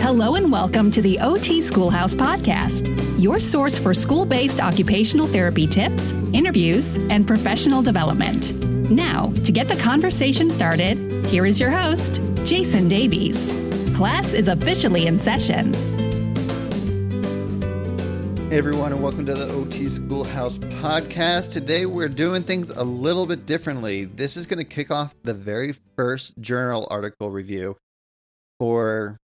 Hello and welcome to the OT Schoolhouse Podcast, your source for school-based occupational therapy tips, interviews, and professional development. Now, to get the conversation started, here is your host, Jayson Davies. Class is officially in session. Hey everyone, and welcome to the OT Schoolhouse Podcast. Today we're doing things a little bit differently. This is going to kick off the very first journal article review for,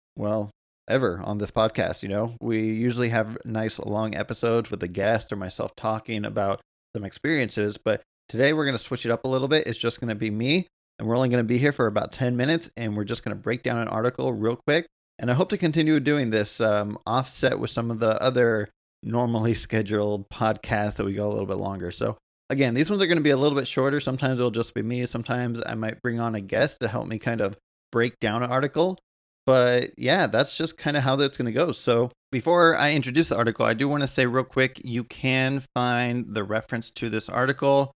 ever on this podcast. We usually have nice long episodes with a guest or myself talking about some experiences, but today we're going to switch it up a little bit. It's just going to be me, and we're only going to be here for about 10 minutes, and we're just going to break down an article real quick. And I hope to continue doing this offset with some of the other normally scheduled podcasts that we go a little bit longer. So again, these ones are going to be a little bit shorter. Sometimes it'll just be me. Sometimes I might bring on a guest to help me kind of break down an article. But yeah, that's just kind of how that's going to go. So before I introduce the article, I do want to say real quick, you can find the reference to this article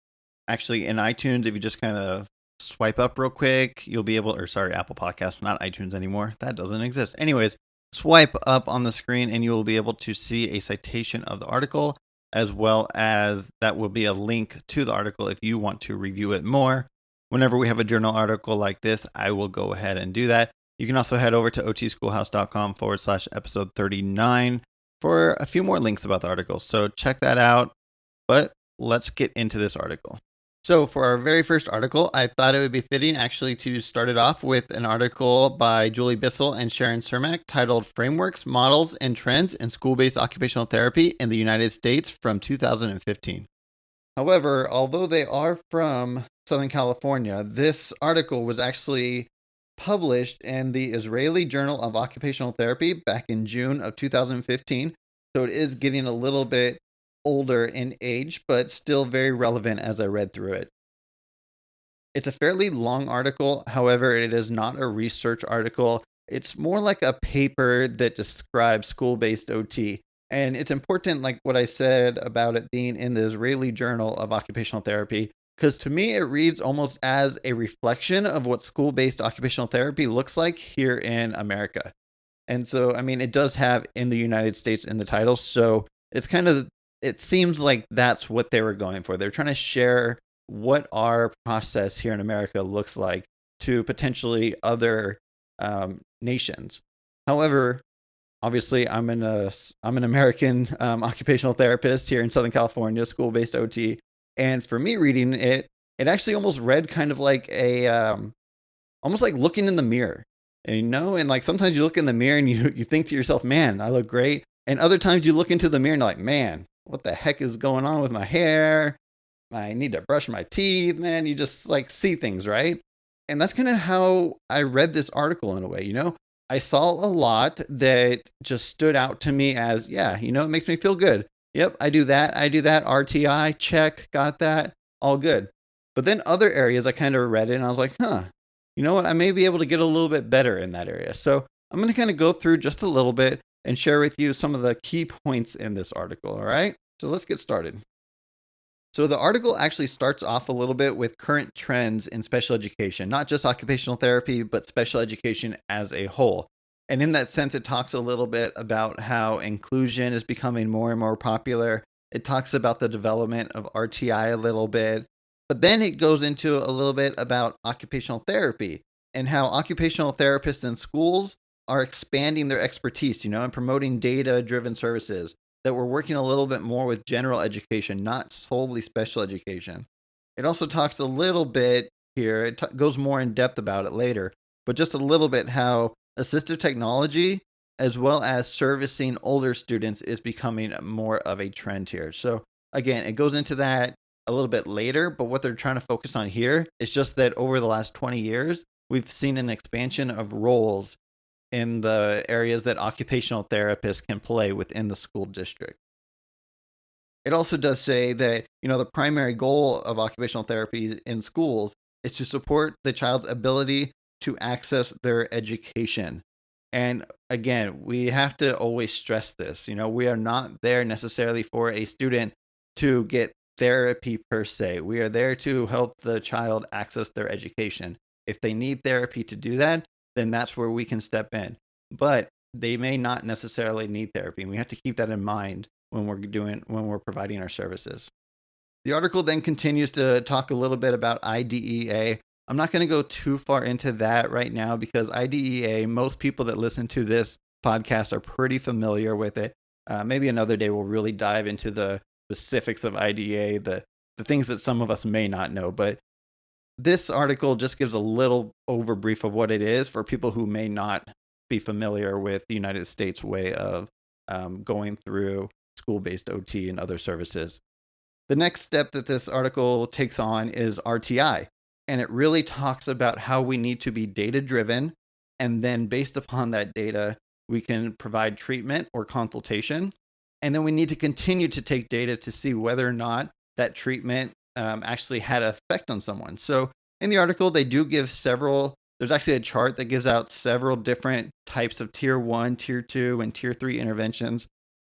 actually in iTunes. If you just kind of swipe up real quick, you'll be able, Apple Podcasts, not iTunes anymore. That doesn't exist. Anyways, swipe up on the screen and you will be able to see a citation of the article, as well as that will be a link to the article if you want to review it more. Whenever we have a journal article like this, I will go ahead and do that. You can also head over to otschoolhouse.com/episode 39 for a few more links about the article. So check that out. But let's get into this article. So for our very first article, I thought it would be fitting actually to start it off with an article by Bissell and Sharon Cermak titled Frameworks, Models, and Trends in School-based Occupational Therapy in the United States from 2015. However, although they are from Southern California, this article was actually published in the Israeli Journal of Occupational Therapy back in June of 2015. So it is getting a little bit older in age, but still very relevant as I read through it. It's a fairly long article. However, it is not a research article. It's more like a paper that describes school-based OT. And it's important, like what I said about it being in the Israeli Journal of Occupational Therapy, because to me, it reads almost as a reflection of what school-based occupational therapy looks like here in America. And so, it does have in the United States in the title. So it seems like that's what they were going for. They're trying to share what our process here in America looks like to potentially other nations. However, obviously, I'm an American occupational therapist here in Southern California, school-based OT. And for me reading it, it actually almost read kind of like almost like looking in the mirror, and like sometimes you look in the mirror and you think to yourself, man, I look great. And other times you look into the mirror and you're like, man, what the heck is going on with my hair? I need to brush my teeth, man. You just like see things, right? And that's kind of how I read this article in a way, I saw a lot that just stood out to me as, it makes me feel good. Yep, I do that. RTI, check, got that, all good. But then other areas I kind of read it and I was like, you know what? I may be able to get a little bit better in that area. So I'm going to kind of go through just a little bit and share with you some of the key points in this article, all right? So let's get started. So the article actually starts off a little bit with current trends in special education, not just occupational therapy, but special education as a whole. And in that sense, it talks a little bit about how inclusion is becoming more and more popular. It talks about the development of RTI a little bit, but then it goes into a little bit about occupational therapy and how occupational therapists in schools are expanding their expertise, and promoting data-driven services, that we're working a little bit more with general education, not solely special education. It also talks a little bit here, it goes more in depth about it later, but just a little bit how assistive technology, as well as servicing older students, is becoming more of a trend here. So again, it goes into that a little bit later, but what they're trying to focus on here is just that over the last 20 years, we've seen an expansion of roles in the areas that occupational therapists can play within the school district. It also does say that, the primary goal of occupational therapy in schools is to support the child's ability to access their education. And again, we have to always stress this. We are not there necessarily for a student to get therapy per se. We are there to help the child access their education. If they need therapy to do that, then that's where we can step in. But they may not necessarily need therapy. And we have to keep that in mind when we're providing our services. The article then continues to talk a little bit about IDEA. I'm not going to go too far into that right now because IDEA, most people that listen to this podcast are pretty familiar with it. Maybe another day we'll really dive into the specifics of IDEA, the things that some of us may not know. But this article just gives a little overbrief of what it is for people who may not be familiar with the United States way of going through school-based OT and other services. The next step that this article takes on is RTI, and it really talks about how we need to be data-driven, and then based upon that data, we can provide treatment or consultation, and then we need to continue to take data to see whether or not that treatment actually had an effect on someone. So in the article, they do give there's actually a chart that gives out several different types of tier 1, tier 2, and tier 3 interventions.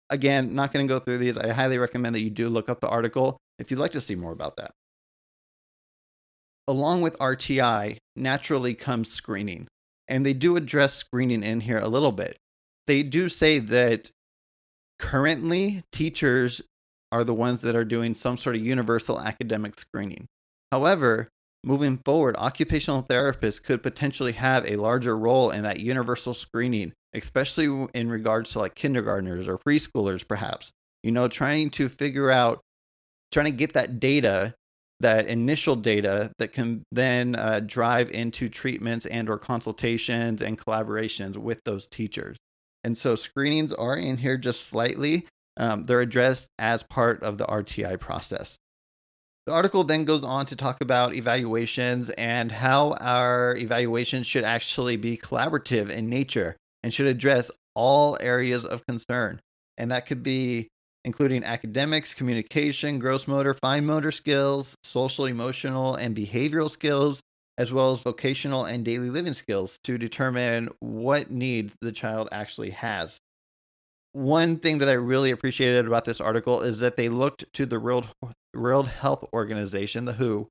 Again, not going to go through these. I highly recommend that you do look up the article if you'd like to see more about that. Along with RTI, naturally comes screening. And they do address screening in here a little bit. They do say that currently teachers are the ones that are doing some sort of universal academic screening. However, moving forward, occupational therapists could potentially have a larger role in that universal screening, especially in regards to like kindergartners or preschoolers, perhaps, trying to get that data, that initial data that can then drive into treatments and or consultations and collaborations with those teachers. And so screenings are in here just slightly. They're addressed as part of the RTI process. The article then goes on to talk about evaluations and how our evaluations should actually be collaborative in nature and should address all areas of concern. And that could be including academics, communication, gross motor, fine motor skills, social, emotional, and behavioral skills, as well as vocational and daily living skills to determine what needs the child actually has. One thing that I really appreciated about this article is that they looked to the World Health Organization, the WHO,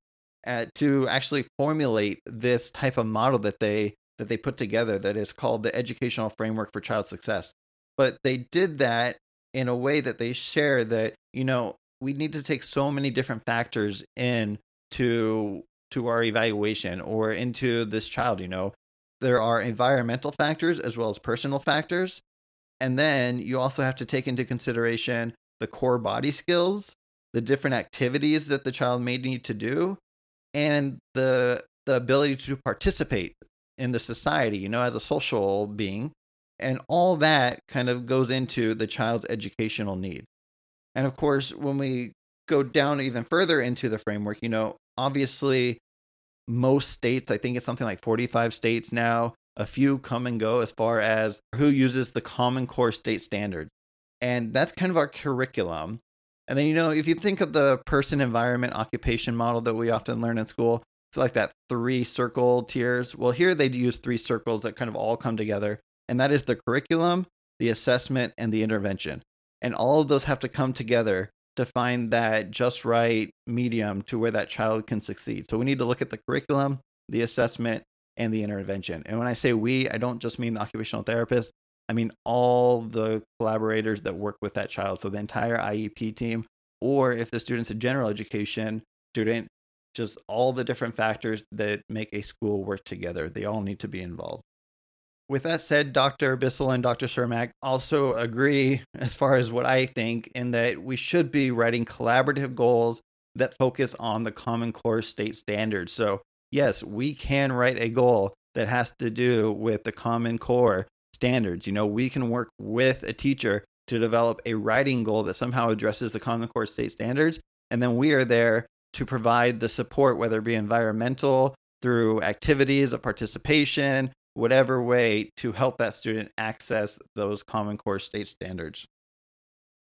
to actually formulate this type of model that they put together that is called the Educational Framework for Child Success. But they did that in a way that they share that, we need to take so many different factors into our evaluation or into this child. There are environmental factors as well as personal factors. And then you also have to take into consideration the core body skills, the different activities that the child may need to do, and the ability to participate in the society, as a social being. And all that kind of goes into the child's educational need. And of course, when we go down even further into the framework, obviously most states, I think it's something like 45 states now, a few come and go as far as who uses the Common Core state standards. And that's kind of our curriculum. And then, if you think of the person, environment, occupation model that we often learn in school, it's like that 3 circle tiers. Well, here they use 3 circles that kind of all come together. And that is the curriculum, the assessment, and the intervention. And all of those have to come together to find that just right medium to where that child can succeed. So we need to look at the curriculum, the assessment, and the intervention. And when I say we, I don't just mean the occupational therapist. I mean all the collaborators that work with that child. So the entire IEP team, or if the student's a general education student, just all the different factors that make a school work together. They all need to be involved. With that said, Dr. Bissell and Dr. Cermak also agree as far as what I think in that we should be writing collaborative goals that focus on the Common Core state standards. So yes, we can write a goal that has to do with the Common Core standards. We can work with a teacher to develop a writing goal that somehow addresses the Common Core state standards. And then we are there to provide the support, whether it be environmental, through activities of participation, whatever way to help that student access those Common Core state standards.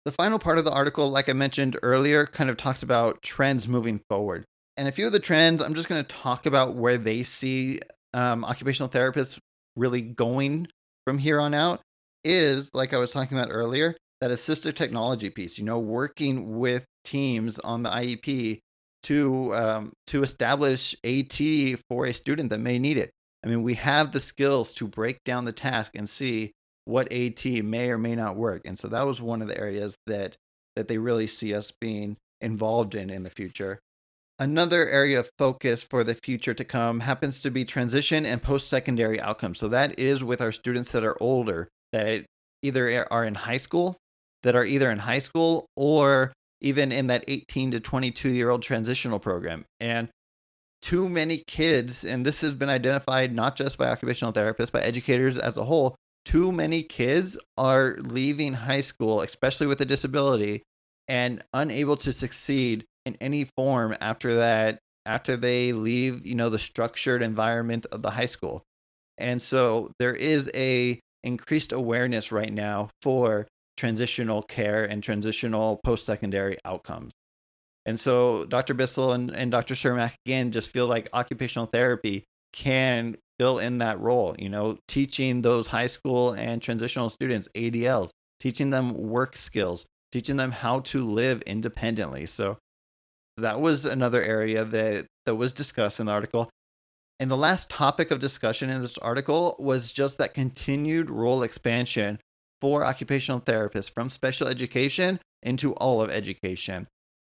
The final part of the article, like I mentioned earlier, kind of talks about trends moving forward. And a few of the trends, I'm just going to talk about where they see occupational therapists really going from here on out is, like I was talking about earlier, that assistive technology piece, working with teams on the IEP to establish AT for a student that may need it. I mean, we have the skills to break down the task and see what AT may or may not work. And so that was one of the areas that they really see us being involved in the future. Another area of focus for the future to come happens to be transition and post-secondary outcomes. So that is with our students that are older, that either are in high school, or even in that 18 to 22-year-old transitional program. And too many kids, and this has been identified not just by occupational therapists, but educators as a whole, too many kids are leaving high school, especially with a disability, and unable to succeed in any form after they leave, the structured environment of the high school. And so there is a increased awareness right now for transitional care and transitional post-secondary outcomes. And so Dr. Bissell and Dr. Cermak, again, just feel like occupational therapy can fill in that role, teaching those high school and transitional students ADLs, teaching them work skills, teaching them how to live independently. So that was another area that was discussed in the article. And the last topic of discussion in this article was just that continued role expansion for occupational therapists from special education into all of education.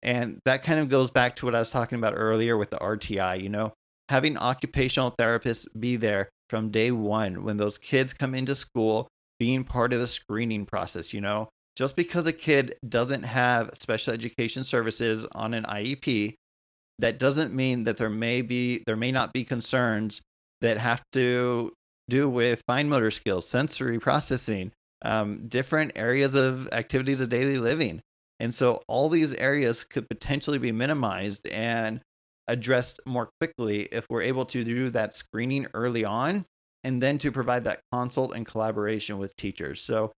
And that kind of goes back to what I was talking about earlier with the RTI, having occupational therapists be there from day one when those kids come into school, being part of the screening process. Just because a kid doesn't have special education services on an IEP, that doesn't mean that there may not be concerns that have to do with fine motor skills, sensory processing, different areas of activities of daily living. And so all these areas could potentially be minimized and addressed more quickly if we're able to do that screening early on, and then to provide that consult and collaboration with teachers. So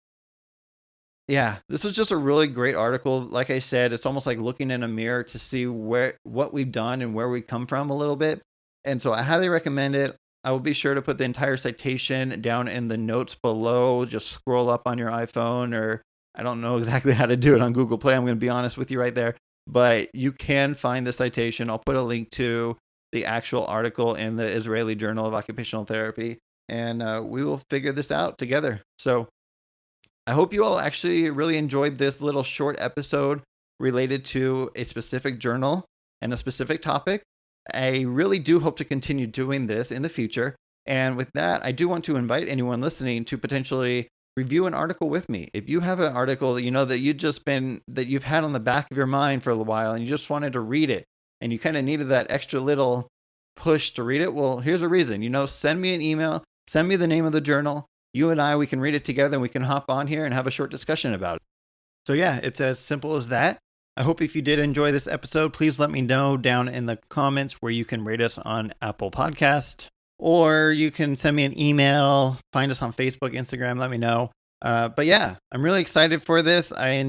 yeah, this was just a really great article. Like I said, it's almost like looking in a mirror to see what we've done and where we come from a little bit. And so I highly recommend it. I will be sure to put the entire citation down in the notes below. Just scroll up on your iPhone, or I don't know exactly how to do it on Google Play. I'm going to be honest with you right there. But you can find the citation. I'll put a link to the actual article in the Israeli Journal of Occupational Therapy. And we will figure this out together. So I hope you all actually really enjoyed this little short episode related to a specific journal and a specific topic. I really do hope to continue doing this in the future. And with that, I do want to invite anyone listening to potentially review an article with me. If you have an article that that you've had on the back of your mind for a little while and you just wanted to read it and you kind of needed that extra little push to read it, well, here's a reason. Send me an email, send me the name of the journal. You and I, we can read it together and we can hop on here and have a short discussion about it. So yeah, it's as simple as that. I hope if you did enjoy this episode, please let me know down in the comments where you can rate us on Apple Podcast, or you can send me an email, find us on Facebook, Instagram, let me know. But yeah, I'm really excited for this. I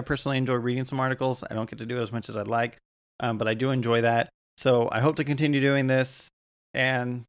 personally enjoy reading some articles. I don't get to do it as much as I'd like, but I do enjoy that. So I hope to continue doing this. And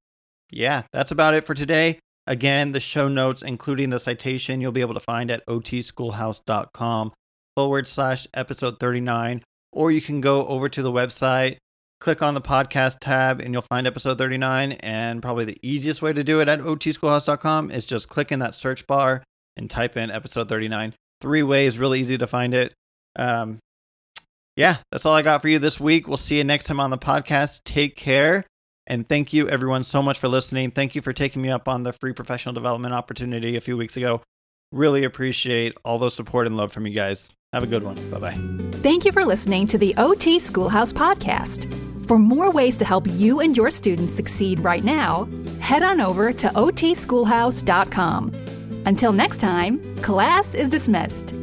yeah, that's about it for today. Again, the show notes, including the citation, you'll be able to find at otschoolhouse.com/episode 39. Or you can go over to the website, click on the podcast tab, and you'll find episode 39. And probably the easiest way to do it at otschoolhouse.com is just click in that search bar and type in episode 39. 3 ways, really easy to find it. Yeah, that's all I got for you this week. We'll see you next time on the podcast. Take care. And thank you, everyone, so much for listening. Thank you for taking me up on the free professional development opportunity a few weeks ago. Really appreciate all the support and love from you guys. Have a good one. Bye-bye. Thank you for listening to the OT Schoolhouse podcast. For more ways to help you and your students succeed right now, head on over to otschoolhouse.com. Until next time, class is dismissed.